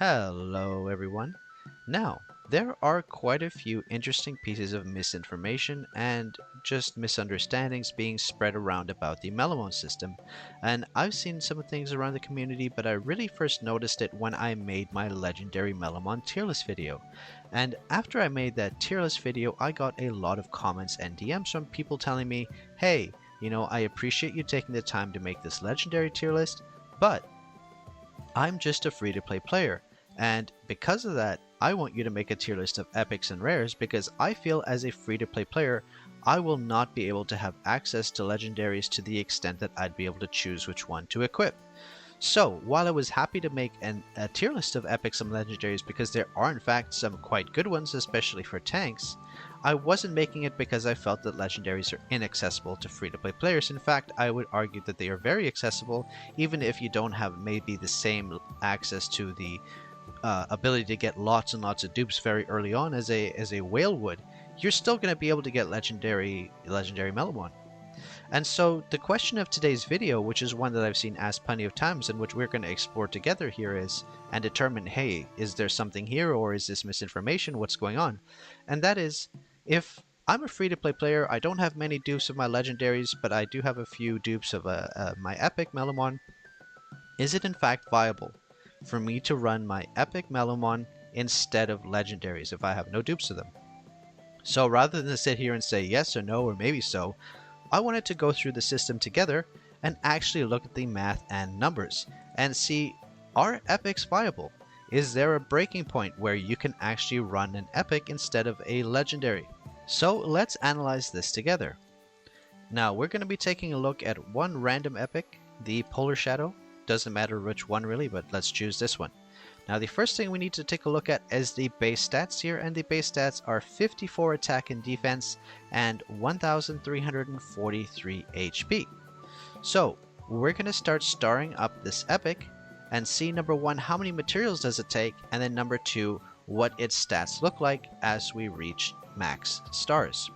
Hello, everyone. Now, there are quite a few interesting pieces of misinformation and just misunderstandings being spread around about the Melomon system, and I've seen some things around the community, but I really first noticed it when I made my legendary Melomon tier list video. And after I made that tier list video, I got a lot of comments and DMs from people telling me, hey, I appreciate you taking the time to make this legendary tier list, but I'm just a free-to-play player, and because of that, I want you to make a tier list of epics and rares because I feel as a free-to-play player, I will not be able to have access to legendaries to the extent that I'd be able to choose which one to equip. So, while I was happy to make a tier list of epics and legendaries because there are in fact some quite good ones, especially for tanks, I wasn't making it because I felt that legendaries are inaccessible to free-to-play players. In fact, I would argue that they are very accessible, even if you don't have maybe the same access to the ability to get lots and lots of dupes very early on as a whale would. You're still going to be able to get legendary Melomon. And so the question of today's video, which is one that I've seen asked plenty of times and which we're going to explore together here and determine, hey, is there something here or is this misinformation? What's going on? And that is, if I'm a free-to-play player, I don't have many dupes of my legendaries, but I do have a few dupes of my epic Melomon. Is it in fact viable for me to run my epic Melomon instead of legendaries if I have no dupes of them? So rather than sit here and say yes or no or maybe so, I wanted to go through the system together and actually look at the math and numbers and see, are epics viable? Is there a breaking point where you can actually run an epic instead of a legendary? So let's analyze this together. Now we're going to be taking a look at one random epic, the Polar Shadow. Doesn't matter which one really, but let's choose this one. Now the first thing we need to take a look at is the base stats here, and the base stats are 54 attack and defense and 1343 HP. So we're going to start starring up this epic and see, number one, how many materials does it take, and then number two, what its stats look like as we reach max stars.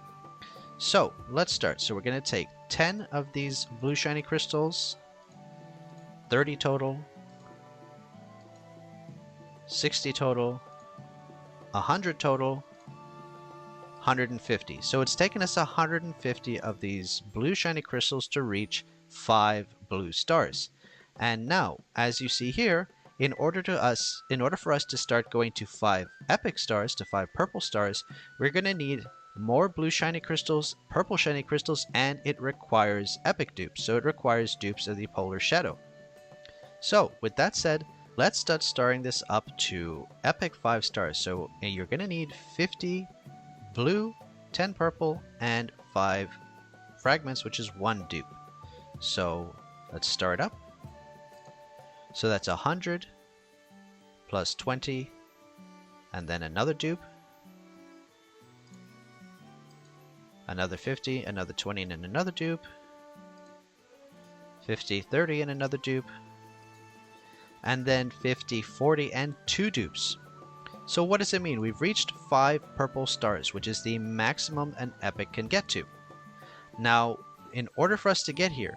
So let's start. So we're going to take 10 of these blue shiny crystals, 30 total, 60 total, 100 total, 150. So it's taken us 150 of these blue shiny crystals to reach 5 blue stars. And now, as you see here, in order for us to start going to 5 epic stars, to 5 purple stars, we're going to need more blue shiny crystals, purple shiny crystals, and it requires epic dupes. So it requires dupes of the Polar Shadow. So with that said, let's start starring this up to epic 5 stars. So you're going to need 50 blue, 10 purple, and 5 fragments, which is 1 dupe. So let's start up. So that's 100 plus 20, and then another dupe, another 50, another 20, and another dupe, 50, 30, and another dupe, and then 50, 40, and 2 dupes. So what does it mean? We've reached 5 purple stars, which is the maximum an epic can get to. Now, in order for us to get here,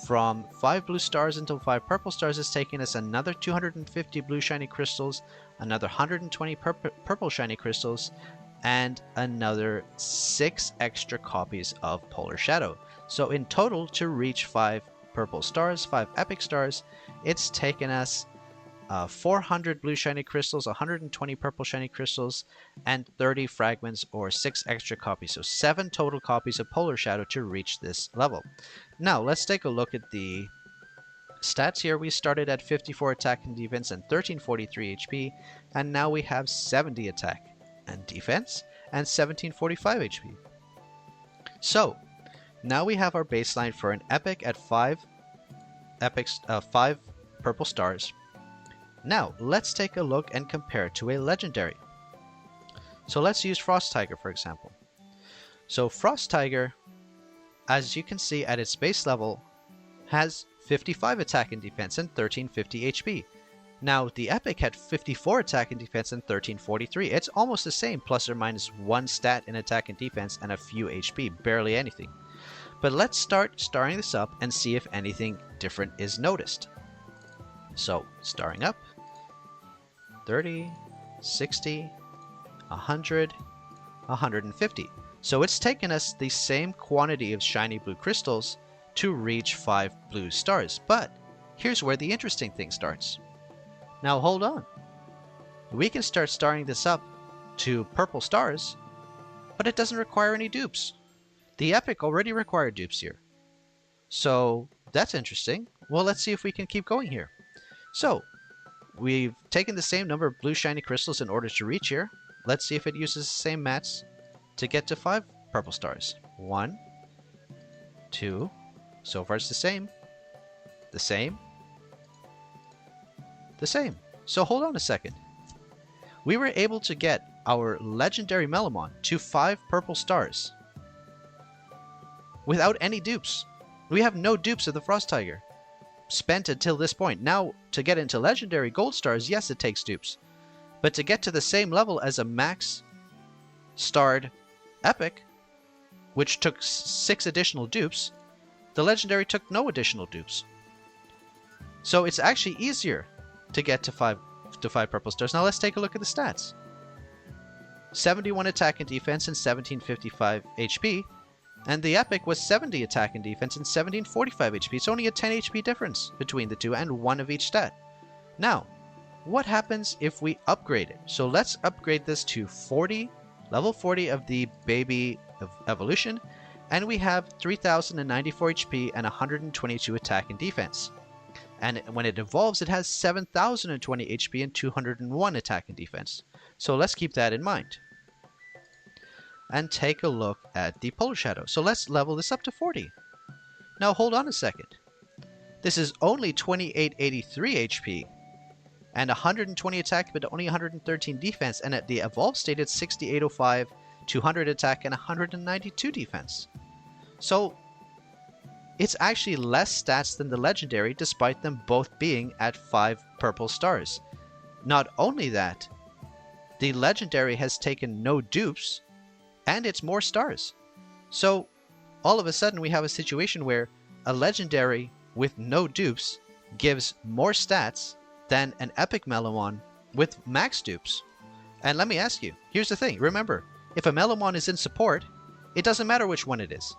from 5 blue stars until 5 purple stars is taking us another 250 blue shiny crystals, another 120 purple shiny crystals, and another 6 extra copies of Polar Shadow. So in total, to reach 5 purple stars, 5 epic stars, it's taken us 400 blue shiny crystals, 120 purple shiny crystals, and 30 fragments or 6 extra copies. So 7 total copies of Polar Shadow to reach this level. Now let's take a look at the stats here. We started at 54 attack and defense and 1343 HP, and now we have 70 attack and defense and 1745 HP. So now we have our baseline for an epic at 5 purple stars. Now let's take a look and compare it to a legendary. So let's use Frost Tiger for example. So Frost Tiger, as you can see at its base level, has 55 attack and defense and 1350 HP. Now the epic had 54 attack and defense and 1343. It's almost the same, plus or minus 1 stat in attack and defense and a few HP, barely anything. But let's start starring this up and see if anything different is noticed. So starring up, 30, 60, 100, 150. So it's taken us the same quantity of shiny blue crystals to reach 5 blue stars. But here's where the interesting thing starts. Now hold on. We can start starring this up to purple stars, but it doesn't require any dupes. The epic already required dupes here. So that's interesting. Well, let's see if we can keep going here. So we've taken the same number of blue shiny crystals in order to reach here. Let's see if it uses the same mats to get to 5 purple stars. 1, 2, so far it's the same, the same, the same. So hold on a second. We were able to get our legendary Melomon to 5 purple stars without any dupes. We have no dupes of the Frost Tiger spent until this point. Now, to get into legendary gold stars, yes, it takes dupes. But to get to the same level as a max starred epic, which took 6 additional dupes, the legendary took no additional dupes. So it's actually easier to get to 5 purple stars. Now let's take a look at the stats. 71 attack and defense and 1755 HP. And the epic was 70 attack and defense and 1745 HP. It's only a 10 HP difference between the two and 1 of each stat. Now, what happens if we upgrade it? So let's upgrade this to 40, level 40 of the baby of evolution, and we have 3094 HP and 122 attack and defense. And when it evolves, it has 7020 HP and 201 attack and defense. So let's keep that in mind. And take a look at the Polar Shadow. So let's level this up to 40. Now hold on a second. This is only 2883 HP and 120 attack, but only 113 defense. And at the evolved state, it's 6805, 200 attack, and 192 defense. So it's actually less stats than the legendary, despite them both being at 5 purple stars. Not only that, the legendary has taken no dupes, and it's more stars. So all of a sudden we have a situation where a legendary with no dupes gives more stats than an epic Melomon with max dupes. And let me ask you, here's the thing. Remember, if a Melomon is in support, it doesn't matter which one it is.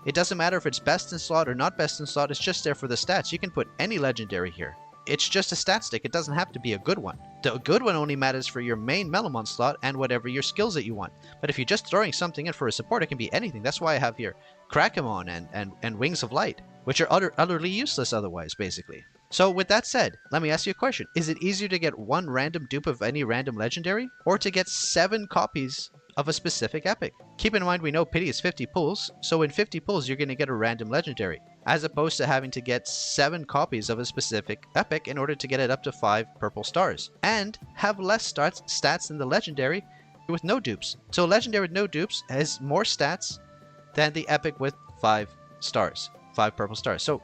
It doesn't matter if it's best in slot or not best in slot, it's just there for the stats. You can put any legendary here. It's just a stat stick, it doesn't have to be a good one. The good one only matters for your main Melomon slot and whatever your skills that you want. But if you're just throwing something in for a support, it can be anything. That's why I have here Krakamon and Wings of Light, which are utterly useless otherwise, basically. So with that said, let me ask you a question. Is it easier to get 1 random dupe of any random legendary, or to get 7 copies of a specific epic? Keep in mind we know pity is 50 pulls, so in 50 pulls you're going to get a random legendary, as opposed to having to get 7 copies of a specific epic in order to get it up to 5 purple stars, and have less stats than the legendary with no dupes. So legendary with no dupes has more stats than the epic with 5 stars, 5 purple stars. So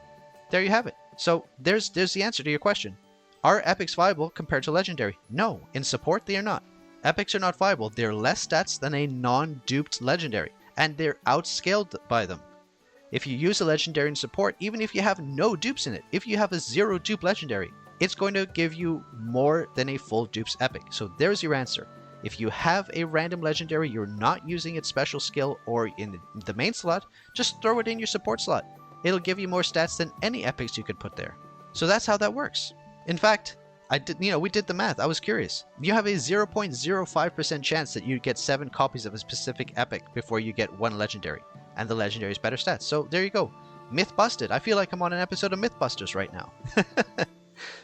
there you have it. So there's the answer to your question. Are epics viable compared to legendary? No, in support they are not. Epics are not viable. They're less stats than a non-duped legendary, and they're outscaled by them. If you use a legendary in support, even if you have no dupes in it, if you have a 0 dupe legendary, it's going to give you more than a full dupes epic. So there's your answer. If you have a random legendary, you're not using its special skill or in the main slot, just throw it in your support slot. It'll give you more stats than any epics you could put there. So that's how that works. In fact, we did the math. I was curious. You have a 0.05% chance that you get 7 copies of a specific epic before you get 1 legendary, and the legendary is better stats. So there you go. Myth busted. I feel like I'm on an episode of Mythbusters right now.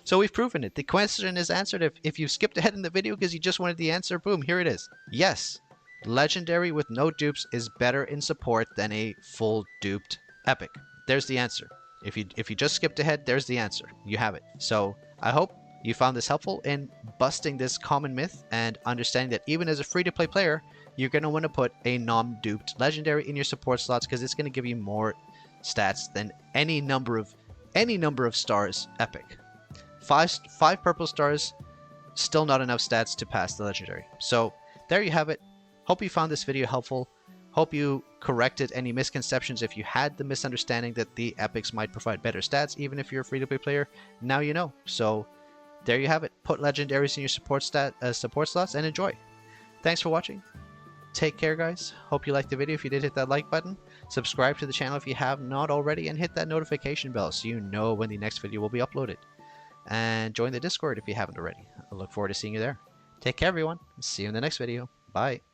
So we've proven it. The question is answered. If you skipped ahead in the video because you just wanted the answer, boom, here it is. Yes, legendary with no dupes is better in support than a full duped epic. There's the answer. If you just skipped ahead, there's the answer. You have it. So I hope you found this helpful in busting this common myth and understanding that even as a free-to-play player, you're going to want to put a non-duped legendary in your support slots because it's going to give you more stats than any number of stars epic. 5 purple stars, still not enough stats to pass the legendary. So there you have it. Hope you found this video helpful. Hope you corrected any misconceptions if you had the misunderstanding that the epics might provide better stats even if you're a free-to-play player. Now you know. So there you have it. Put legendaries in your support slots and enjoy. Thanks for watching. Take care, guys. Hope you liked the video. If you did, hit that like button. Subscribe to the channel if you have not already, and hit that notification bell so you know when the next video will be uploaded. And join the Discord if you haven't already. I look forward to seeing you there. Take care, everyone. See you in the next video. Bye.